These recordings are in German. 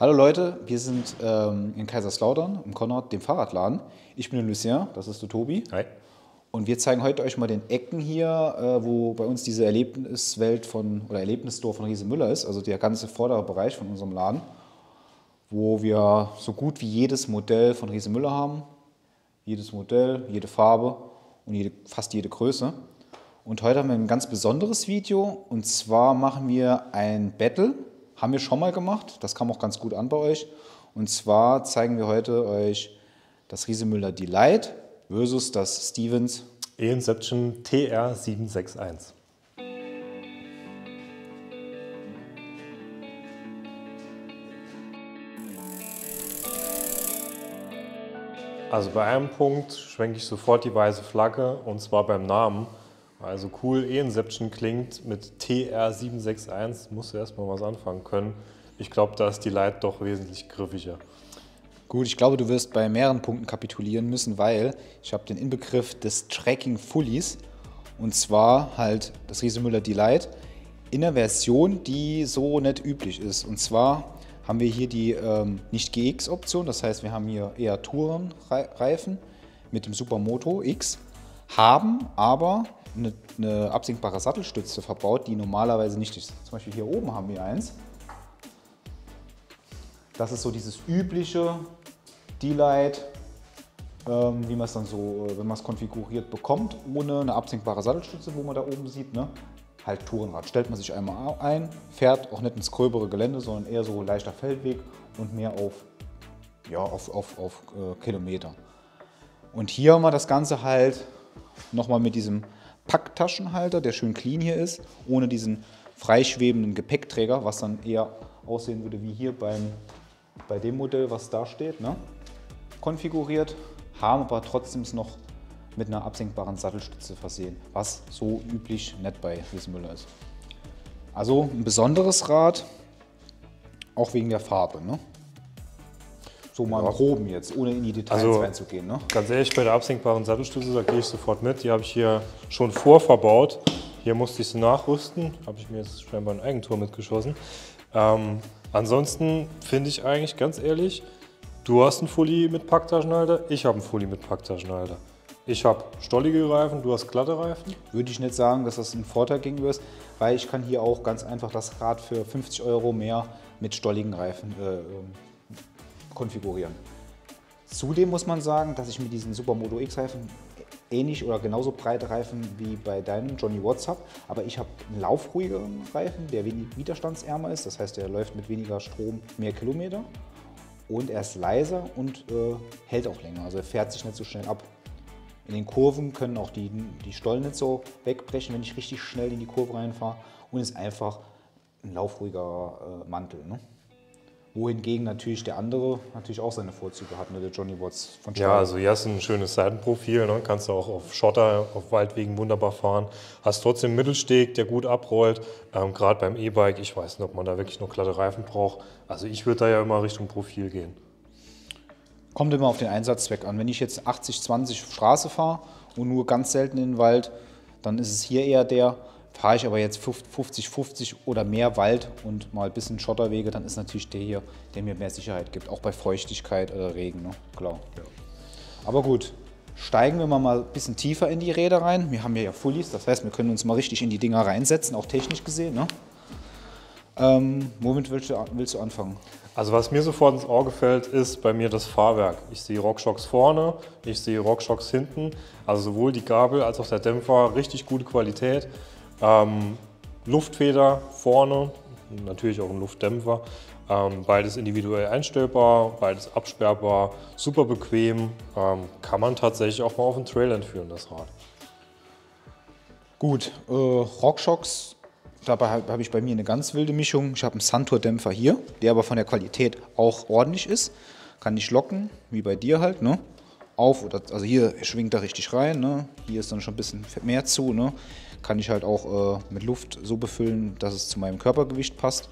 Hallo Leute, wir sind in Kaiserslautern, im Konrad, dem Fahrradladen. Ich bin der Lucien, das ist der Tobi. Hi. Und wir zeigen heute euch mal den Ecken hier, wo bei uns diese Erlebniswelt oder Erlebnisstore von Riese Müller ist, also der ganze vordere Bereich von unserem Laden, wo wir so gut wie jedes Modell von Riese Müller haben. Jedes Modell, jede Farbe und fast jede Größe. Und heute haben wir ein ganz besonderes Video, und zwar machen wir ein Battle. Haben wir schon mal gemacht, das kam auch ganz gut an bei euch. Und zwar zeigen wir heute euch das Riese Müller Delight versus das Stevens E-Inception TR761. Also bei einem Punkt schwenke ich sofort die weiße Flagge, und zwar beim Namen. Also cool, E-Inception klingt, mit TR761 musst du erstmal was anfangen können. Ich glaube, da ist die Delight doch wesentlich griffiger. Gut, ich glaube, du wirst bei mehreren Punkten kapitulieren müssen, weil ich habe den Inbegriff des Tracking Fullies, und zwar halt das Riese Müller Delight in einer Version, die so nicht üblich ist. Und zwar haben wir hier die nicht GX-Option, das heißt, wir haben hier eher Tourenreifen mit dem Supermoto X, haben aber eine absinkbare Sattelstütze verbaut, die normalerweise nicht ist. Zum Beispiel hier oben haben wir eins. Das ist so dieses übliche Delight, wie man es dann so, wenn man es konfiguriert bekommt, ohne eine absinkbare Sattelstütze, wo man da oben sieht, ne? Halt Tourenrad. Stellt man sich einmal ein, fährt auch nicht ins gröbere Gelände, sondern eher so leichter Feldweg und mehr auf Kilometer. Und hier haben wir das Ganze halt nochmal mit diesem Packtaschenhalter, der schön clean hier ist, ohne diesen freischwebenden Gepäckträger, was dann eher aussehen würde wie hier bei dem Modell, was da steht, ne? Konfiguriert, haben aber trotzdem es noch mit einer absenkbaren Sattelstütze versehen, was so üblich nicht bei Riese Müller ist. Also ein besonderes Rad, auch wegen der Farbe, ne? So mal im Groben jetzt, ohne in die Details reinzugehen, ne? Ganz ehrlich, bei der absenkbaren Sattelstütze, da gehe ich sofort mit. Die habe ich hier schon vorverbaut. Hier musste ich sie nachrüsten, habe ich mir jetzt scheinbar ein Eigentor mitgeschossen. Ansonsten finde ich eigentlich, ganz ehrlich, du hast einen Fully mit Packtaschenhalter, ich habe einen Fully mit Packtaschenhalter. Ich habe stollige Reifen, du hast glatte Reifen. Würde ich nicht sagen, dass das ein Vorteil gegenüber ist, weil ich kann hier auch ganz einfach das Rad für 50 € mehr mit stolligen Reifen konfigurieren. Zudem muss man sagen, dass ich mit diesen Supermoto X-Reifen ähnlich oder genauso breite Reifen wie bei deinem Johnny Watts habe, aber ich habe einen laufruhigeren Reifen, der wenig widerstandsärmer ist, das heißt, der läuft mit weniger Strom mehr Kilometer, und er ist leiser und hält auch länger, also er fährt sich nicht so schnell ab. In den Kurven können auch die Stollen nicht so wegbrechen, wenn ich richtig schnell in die Kurve reinfahre, und ist einfach ein laufruhiger Mantel, ne? Wohingegen natürlich der andere natürlich auch seine Vorzüge hat, ne? Der Johnny Watts von Stahl. Ja, also hier hast du ein schönes Seitenprofil, ne? Kannst du auch auf Schotter, auf Waldwegen wunderbar fahren. Hast trotzdem einen Mittelsteg, der gut abrollt. Gerade beim E-Bike, ich weiß nicht, ob man da wirklich nur glatte Reifen braucht. Also ich würde da ja immer Richtung Profil gehen. Kommt immer auf den Einsatzzweck an. Wenn ich jetzt 80-20 Straße fahre und nur ganz selten in den Wald, dann ist es hier eher fahre ich aber jetzt 50-50 oder mehr Wald und mal ein bisschen Schotterwege, dann ist natürlich der hier, der mir mehr Sicherheit gibt, auch bei Feuchtigkeit oder Regen, ne? Klar. Ja. Aber gut, steigen wir mal ein bisschen tiefer in die Räder rein. Wir haben hier ja Fullies, das heißt, wir können uns mal richtig in die Dinger reinsetzen, auch technisch gesehen, ne? Womit willst du anfangen? Also was mir sofort ins Auge fällt, ist bei mir das Fahrwerk. Ich sehe RockShox vorne, ich sehe RockShox hinten, also sowohl die Gabel als auch der Dämpfer, richtig gute Qualität. Luftfeder vorne, natürlich auch ein Luftdämpfer, beides individuell einstellbar, beides absperrbar, super bequem, kann man tatsächlich auch mal auf den Trail entführen, das Rad. Gut, RockShox, dabei habe ich bei mir eine ganz wilde Mischung. Ich habe einen Santur-Dämpfer hier, der aber von der Qualität auch ordentlich ist. Kann nicht locken, wie bei dir halt, ne? Also hier schwingt er richtig rein, ne? Hier ist dann schon ein bisschen mehr zu, ne? Kann ich halt auch mit Luft so befüllen, dass es zu meinem Körpergewicht passt.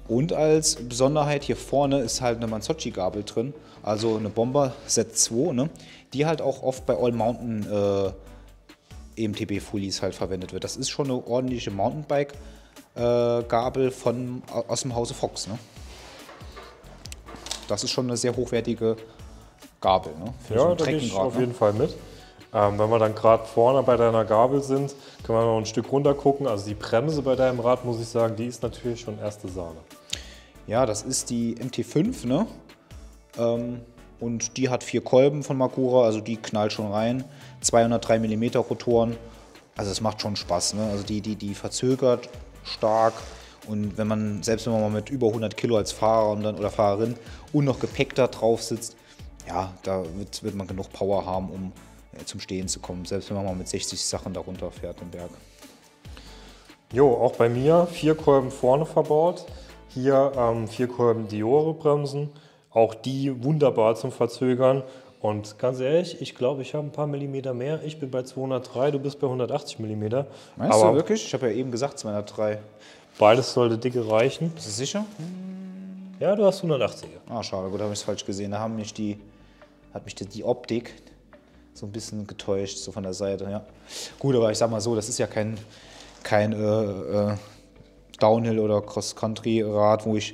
Und als Besonderheit hier vorne ist halt eine Manzocchi-Gabel drin, also eine Bomber Z2, ne? Die halt auch oft bei All Mountain EMTB-Fullies halt verwendet wird. Das ist schon eine ordentliche Mountainbike-Gabel aus dem Hause Fox, ne? das ist schon eine sehr hochwertige Gabel. Ne? Für so Ja, ein da gehe ich Treckenrad, auf jeden Fall mit. Wenn wir dann gerade vorne bei deiner Gabel sind, können wir noch ein Stück runter gucken. Also die Bremse bei deinem Rad, muss ich sagen, die ist natürlich schon erste Sahne. Ja, das ist die MT5, ne? Und die hat 4 Kolben von Magura, also die knallt schon rein. 203 mm Rotoren, also es macht schon Spaß, ne? Also die verzögert stark. Und selbst wenn man mal mit über 100 Kilo als Fahrer oder Fahrerin und noch Gepäck da drauf sitzt, ja, da wird man genug Power haben, um zum Stehen zu kommen, selbst wenn man mal mit 60 Sachen darunter fährt im Berg. Jo, auch bei mir 4 Kolben vorne verbaut. Hier 4 Kolben Diore-Bremsen, auch die wunderbar zum Verzögern. Und ganz ehrlich, ich glaube, ich habe ein paar Millimeter mehr. Ich bin bei 203, du bist bei 180 Millimeter. Meinst du wirklich? Ich habe ja eben gesagt 203. Beides sollte dicke reichen. Ist das sicher? Ja, du hast 180er. Ah, schade, gut, habe ich es falsch gesehen. Da hat mich die Optik so ein bisschen getäuscht, so von der Seite. Ja. Gut, aber ich sag mal so, das ist ja kein Downhill- oder Cross-Country-Rad, wo ich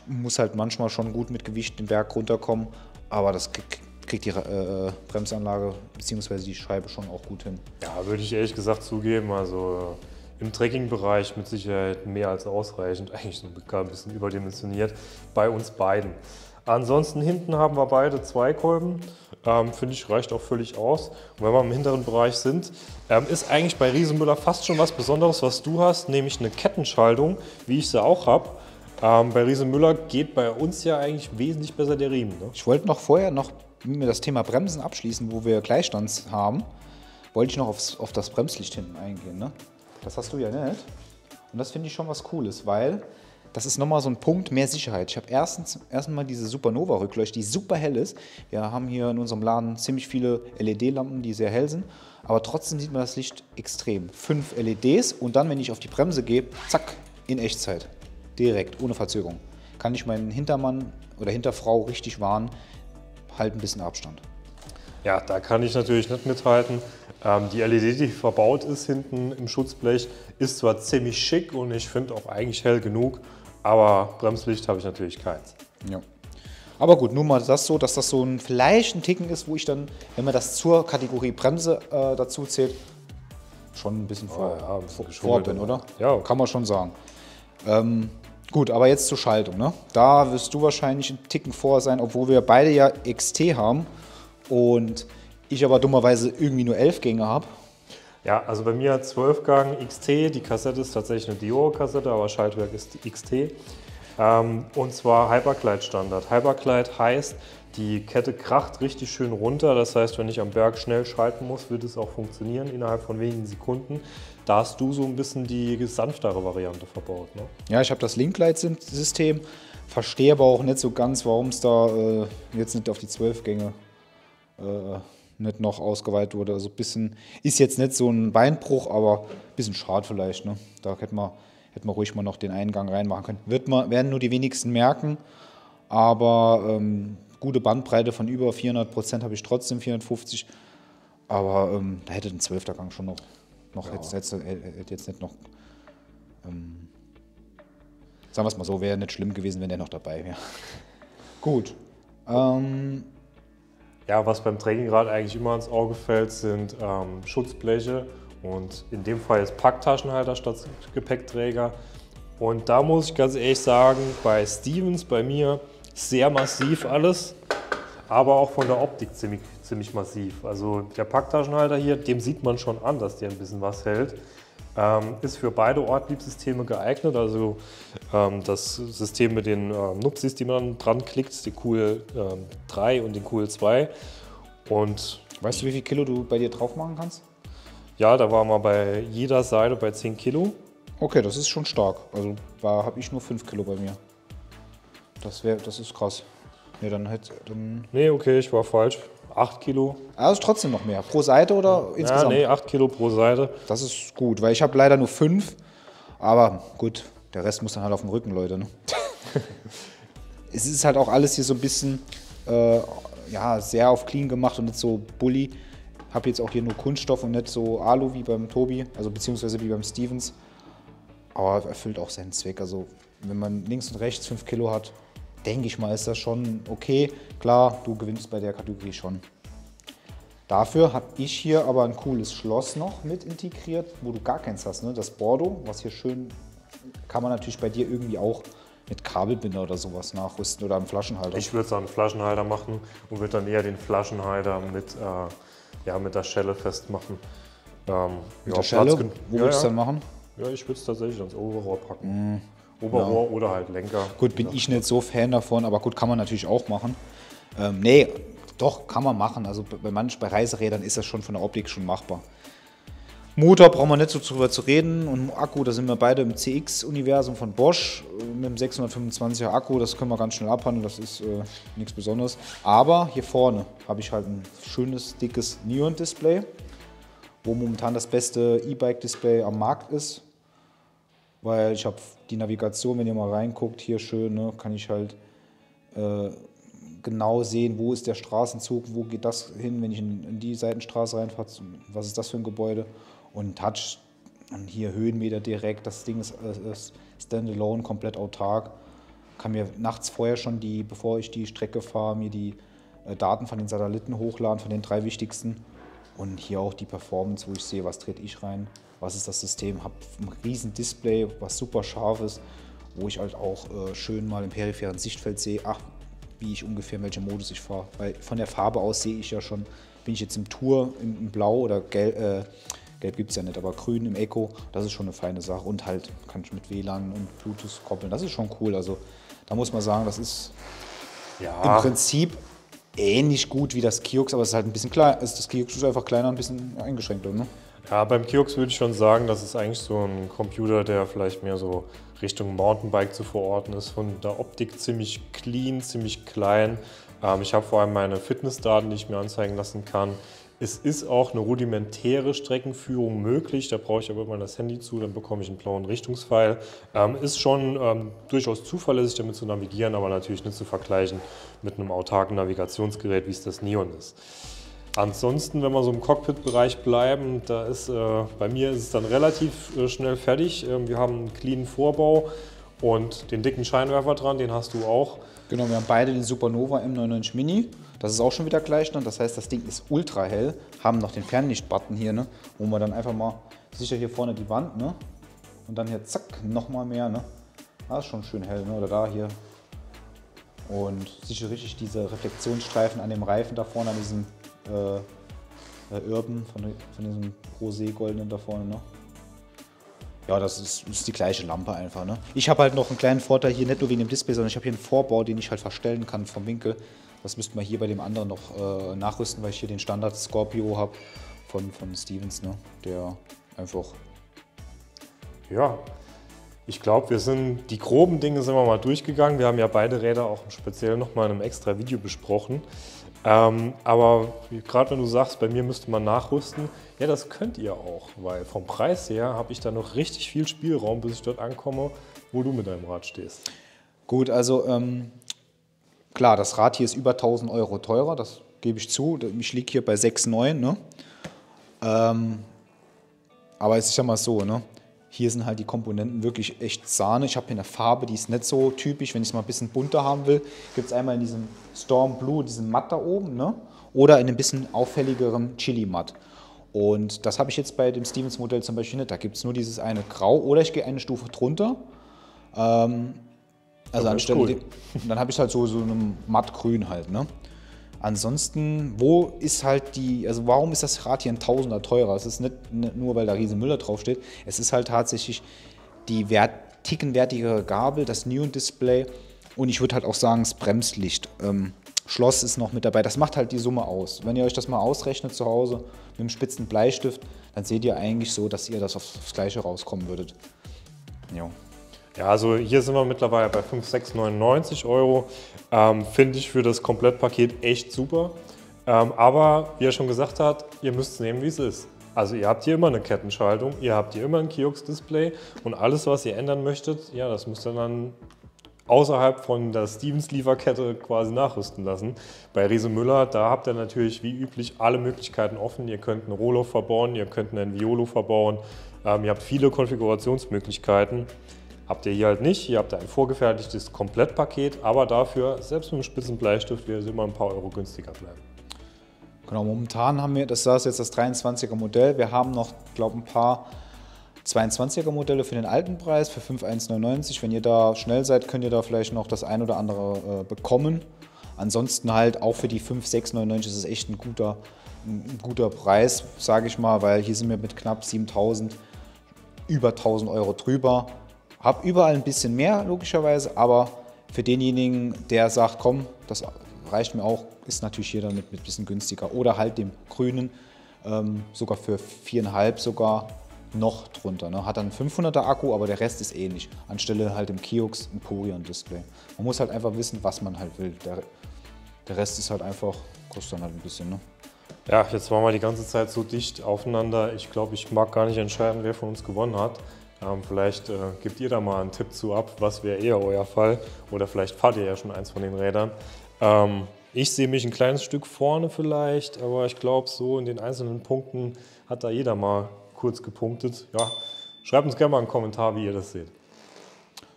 muss halt manchmal schon gut mit Gewicht den Berg runterkommen, aber das kriegt die Bremsanlage bzw. die Scheibe schon auch gut hin. Ja, würde ich ehrlich gesagt zugeben. Also im Trekking-Bereich mit Sicherheit mehr als ausreichend, eigentlich sogar ein bisschen überdimensioniert bei uns beiden. Ansonsten hinten haben wir beide 2 Kolben, finde ich reicht auch völlig aus. Und wenn wir im hinteren Bereich sind, ist eigentlich bei Riesenmüller fast schon was Besonderes, was du hast, nämlich eine Kettenschaltung, wie ich sie auch habe. Bei Riesenmüller geht bei uns ja eigentlich wesentlich besser der Riemen. Ne? Ich wollte vorher noch das Thema Bremsen abschließen, wo wir Gleichstand haben, wollte ich noch auf das Bremslicht hinten eingehen. Ne? Das hast du ja nicht. Und das finde ich schon was Cooles, weil das ist nochmal so ein Punkt mehr Sicherheit. Ich habe erstens mal diese Supernova-Rückleuchte, die super hell ist. Wir haben hier in unserem Laden ziemlich viele LED-Lampen, die sehr hell sind. Aber trotzdem sieht man das Licht extrem. 5 LEDs und dann, wenn ich auf die Bremse gehe, zack, in Echtzeit. Direkt, ohne Verzögerung. Kann ich meinen Hintermann oder Hinterfrau richtig warnen, halt ein bisschen Abstand. Ja, da kann ich natürlich nicht mithalten. Die LED, die verbaut ist hinten im Schutzblech, ist zwar ziemlich schick und ich finde auch eigentlich hell genug, aber Bremslicht habe ich natürlich keins. Ja. Aber gut, nur mal das so, dass das so vielleicht ein Ticken ist, wo ich dann, wenn man das zur Kategorie Bremse dazu zählt, schon ein bisschen vor bin, oder? Ja. Kann man schon sagen. Gut, aber jetzt zur Schaltung. Ne? Da wirst du wahrscheinlich einen Ticken vor sein, obwohl wir beide ja XT haben und ich aber dummerweise irgendwie nur 11 Gänge habe. Ja, also bei mir 12 Gang XT, die Kassette ist tatsächlich eine Diore-Kassette, aber Schaltwerk ist die XT. Und zwar Hyperglide Standard. Hyperglide heißt, die Kette kracht richtig schön runter, das heißt, wenn ich am Berg schnell schalten muss, wird es auch funktionieren innerhalb von wenigen Sekunden. Da hast du so ein bisschen die sanftere Variante verbaut, ne? Ja, ich habe das Link-Light-System, verstehe aber auch nicht so ganz, warum es da jetzt nicht auf die 12 Gänge nicht noch ausgeweitet wurde. Also ein bisschen, ist jetzt nicht so ein Beinbruch, aber ein bisschen schade vielleicht. Ne? Da hätte man ruhig mal noch den Eingang reinmachen können. Werden nur die wenigsten merken, aber gute Bandbreite von über 400% habe ich trotzdem, 450. Aber da hätte ein 12er Gang schon noch ja. hätte jetzt nicht noch, sagen wir es mal so, wäre nicht schlimm gewesen, wenn der noch dabei wäre. Gut. Ja, was beim Trekkingrad eigentlich immer ins Auge fällt, sind Schutzbleche und in dem Fall jetzt Packtaschenhalter statt Gepäckträger. Und da muss ich ganz ehrlich sagen, bei Stevens, bei mir, sehr massiv alles, aber auch von der Optik ziemlich massiv. Also der Packtaschenhalter hier, dem sieht man schon an, dass der ein bisschen was hält. Ist für beide Ortlieb-Systeme geeignet, also das System mit den Nupsis, die man dran klickt, die Cool 3 und den Cool 2. Und weißt du, wie viel Kilo du bei dir drauf machen kannst? Ja, da waren wir bei jeder Seite bei 10 Kilo. Okay, das ist schon stark. Also da habe ich nur 5 Kilo bei mir. Das ist krass. Nee, okay, ich war falsch. 8 Kilo. Also trotzdem noch mehr. Pro Seite oder insgesamt? Ja, nee, 8 Kilo pro Seite. Das ist gut, weil ich habe leider nur 5. Aber gut, der Rest muss dann halt auf dem Rücken, Leute. Ne? Es ist halt auch alles hier so ein bisschen sehr auf clean gemacht und nicht so bully. Habe jetzt auch hier nur Kunststoff und nicht so Alu wie beim Tobi, also beziehungsweise wie beim Stevens. Aber erfüllt auch seinen Zweck. Also wenn man links und rechts 5 Kilo hat, denke ich mal, ist das schon okay. Klar, du gewinnst bei der Kategorie schon. Dafür habe ich hier aber ein cooles Schloss noch mit integriert, wo du gar keins hast. Ne? Das Bordeaux, was hier schön, kann man natürlich bei dir irgendwie auch mit Kabelbinder oder sowas nachrüsten oder am Flaschenhalter. Ich würde es an einen Flaschenhalter machen und würde dann eher den Flaschenhalter mit der Schelle festmachen. Mit der Schelle? Wo würdest du es dann machen? Ja, ich würde es tatsächlich ans Oberrohr packen. Oberrohr oder halt Lenker. Gut, bin ich nicht so Fan davon, aber gut, kann man natürlich auch machen. Nee, doch, kann man machen. Also bei Reiserädern ist das schon von der Optik schon machbar. Motor brauchen wir nicht so drüber zu reden und Akku, da sind wir beide im CX-Universum von Bosch mit dem 625er Akku, das können wir ganz schnell abhandeln, das ist nichts Besonderes. Aber hier vorne habe ich halt ein schönes, dickes Neon-Display, wo momentan das beste E-Bike-Display am Markt ist, weil ich habe die Navigation, wenn ihr mal reinguckt, hier schön, ne, kann ich halt genau sehen, wo ist der Straßenzug, wo geht das hin, wenn ich in die Seitenstraße reinfahre, was ist das für ein Gebäude. Und Touch, und hier Höhenmeter direkt, das Ding ist standalone, komplett autark. Kann mir nachts vorher schon, bevor ich die Strecke fahre, mir die Daten von den Satelliten hochladen, von den 3 wichtigsten. Und hier auch die Performance, wo ich sehe, was trete ich rein, was ist das System. Habe ein riesen Display, was super scharf ist, wo ich halt auch schön mal im peripheren Sichtfeld sehe, wie ich ungefähr in welchem Modus ich fahre. Weil von der Farbe aus sehe ich ja schon, bin ich jetzt im Tour, im Blau oder Gelb gibt es ja nicht, aber grün im Eco, das ist schon eine feine Sache. Und halt kann ich mit WLAN und Bluetooth koppeln, das ist schon cool. Also da muss man sagen, das ist im Prinzip ähnlich gut wie das Kiox, aber es ist halt ein bisschen klein. Das Kiox ist einfach kleiner und ein bisschen eingeschränkter. Ne? Ja, beim Kiox würde ich schon sagen, das ist eigentlich so ein Computer, der vielleicht mehr so Richtung Mountainbike zu verorten ist. Von der Optik ziemlich clean, ziemlich klein. Ich habe vor allem meine Fitnessdaten, die ich mir anzeigen lassen kann. Es ist auch eine rudimentäre Streckenführung möglich, da brauche ich aber immer das Handy zu, dann bekomme ich einen blauen Richtungspfeil. Ist schon durchaus zuverlässig damit zu navigieren, aber natürlich nicht zu vergleichen mit einem autarken Navigationsgerät, wie es das Neon ist. Ansonsten, wenn wir so im Cockpit-Bereich bleiben, bei mir ist es dann relativ schnell fertig. Wir haben einen cleanen Vorbau und den dicken Scheinwerfer dran, den hast du auch. Genau, wir haben beide den Supernova M99 Mini. Das ist auch schon wieder Gleichstand, das heißt, das Ding ist ultra hell. Haben noch den Fernlicht-Button hier, ne? Wo man dann einfach mal, sicher hier vorne die Wand, ne? Und dann hier zack, nochmal mehr, ne? Das ist schon schön hell, ne? Oder da hier. Und sicher richtig diese Reflexionsstreifen an dem Reifen da vorne, an diesem Urban, von diesem Rosé-goldenen da vorne, ne? Ja, das ist die gleiche Lampe einfach. Ne? Ich habe halt noch einen kleinen Vorteil hier, nicht nur wegen dem Display, sondern ich habe hier einen Vorbau, den ich halt verstellen kann vom Winkel. Das müssten wir hier bei dem anderen noch nachrüsten, weil ich hier den Standard Scorpio habe von Stevens, ne? Der einfach... Ja, ich glaube, die groben Dinge sind wir mal durchgegangen. Wir haben ja beide Räder auch speziell nochmal in einem extra Video besprochen. Aber gerade wenn du sagst, bei mir müsste man nachrüsten, ja, das könnt ihr auch, weil vom Preis her habe ich da noch richtig viel Spielraum, bis ich dort ankomme, wo du mit deinem Rad stehst. Gut, also klar, das Rad hier ist über 1.000 Euro teurer, das gebe ich zu. Ich liege hier bei 6,9, ne? Aber ich sag mal so, ne? Hier sind halt die Komponenten wirklich echt Sahne. Ich habe hier eine Farbe, die ist nicht so typisch. Wenn ich es mal ein bisschen bunter haben will, gibt es einmal in diesem Storm Blue, diesen Matt da oben, ne? Oder in einem bisschen auffälligeren Chili Matt. Und das habe ich jetzt bei dem Stevens Modell zum Beispiel nicht. Da gibt es nur dieses eine Grau oder ich gehe eine Stufe drunter. Also anstelle, cool. Dann habe ich halt so ein Mattgrün halt, ne? Ansonsten, wo ist halt also warum ist das Rad hier ein Tausender teurer? Es ist nicht nur, weil da Riese Müller draufsteht. Es ist halt tatsächlich die tickenwertigere Gabel, das Neon-Display und ich würde halt auch sagen, das Bremslicht. Schloss ist noch mit dabei. Das macht halt die Summe aus. Wenn ihr euch das mal ausrechnet zu Hause mit einem spitzen Bleistift, dann seht ihr eigentlich so, dass ihr das aufs Gleiche rauskommen würdet. Jo. Ja, also hier sind wir mittlerweile bei 5.699 Euro. Finde ich für das Komplettpaket echt super. Aber wie er schon gesagt hat, ihr müsst es nehmen, wie es ist. Also ihr habt hier immer eine Kettenschaltung, ihr habt hier immer ein Kiox-Display und alles, was ihr ändern möchtet, ja, das müsst ihr dann außerhalb von der Stevens-Lieferkette quasi nachrüsten lassen. Bei Riese Müller, da habt ihr natürlich wie üblich alle Möglichkeiten offen. Ihr könnt einen Rolo verbauen, ihr könnt einen Violo verbauen, ihr habt viele Konfigurationsmöglichkeiten. Habt ihr hier halt nicht. Hier habt ihr ein vorgefertigtes Komplettpaket, aber dafür, selbst mit einem spitzen Bleistift, wird es immer ein paar Euro günstiger bleiben. Genau, momentan haben wir, das ist jetzt das 23er Modell. Wir haben noch, glaube ich, ein paar 22er Modelle für den alten Preis, für 5.199. Wenn ihr da schnell seid, könnt ihr da vielleicht noch das ein oder andere bekommen. Ansonsten halt auch für die 5.699 ist es echt ein guter Preis, sage ich mal, weil hier sind wir mit knapp 7.000, über 1.000 Euro drüber. Hab überall ein bisschen mehr, logischerweise, aber für denjenigen, der sagt, komm, das reicht mir auch, ist natürlich hier dann mit ein bisschen günstiger. Oder halt dem grünen, sogar für 4,5 sogar noch drunter. Ne? Hat dann einen 500er Akku, aber der Rest ist ähnlich. Anstelle halt im Kiox ein Purion-Display. Man muss halt einfach wissen, was man halt will. Der Rest ist halt einfach, kostet dann halt ein bisschen. Ne? Ja, jetzt waren wir die ganze Zeit so dicht aufeinander. Ich glaube, ich mag gar nicht entscheiden, wer von uns gewonnen hat. Vielleicht gebt ihr da mal einen Tipp zu ab, was wäre eher euer Fall. Oder vielleicht fahrt ihr ja schon eins von den Rädern. Ich sehe mich ein kleines Stück vorne vielleicht, aber ich glaube, so in den einzelnen Punkten hat da jeder mal kurz gepunktet. Ja, schreibt uns gerne mal einen Kommentar, wie ihr das seht.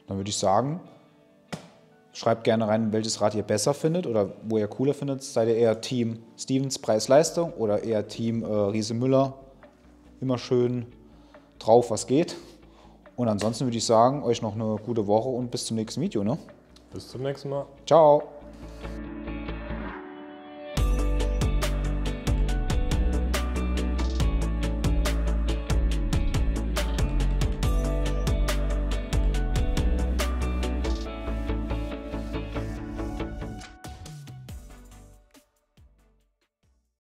Dann würde ich sagen, schreibt gerne rein, welches Rad ihr besser findet oder wo ihr cooler findet. Seid ihr eher Team Stevens Preis-Leistung oder eher Team Riese Müller? Immer schön drauf, was geht. Und ansonsten würde ich sagen, euch noch eine gute Woche und bis zum nächsten Video. Ne? Bis zum nächsten Mal. Ciao.